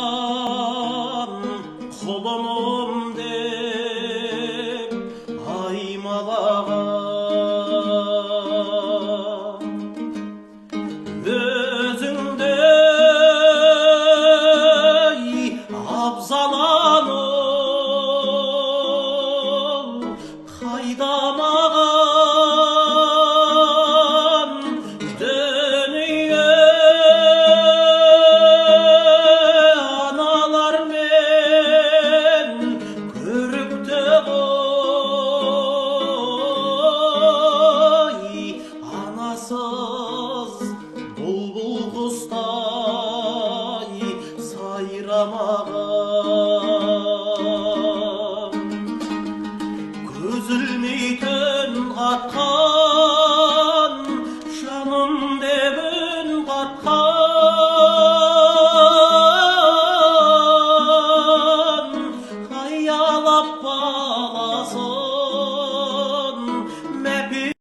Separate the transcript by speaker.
Speaker 1: қалғаннан құлымым деп аймалаған өзіңдей абзал аныл қайда маған дүние аналар мен көрікті ғой анасыз бұлбұл құстай сайрамаған көз ілмейтін қатқан жаным деп үн қатқан аялап баласын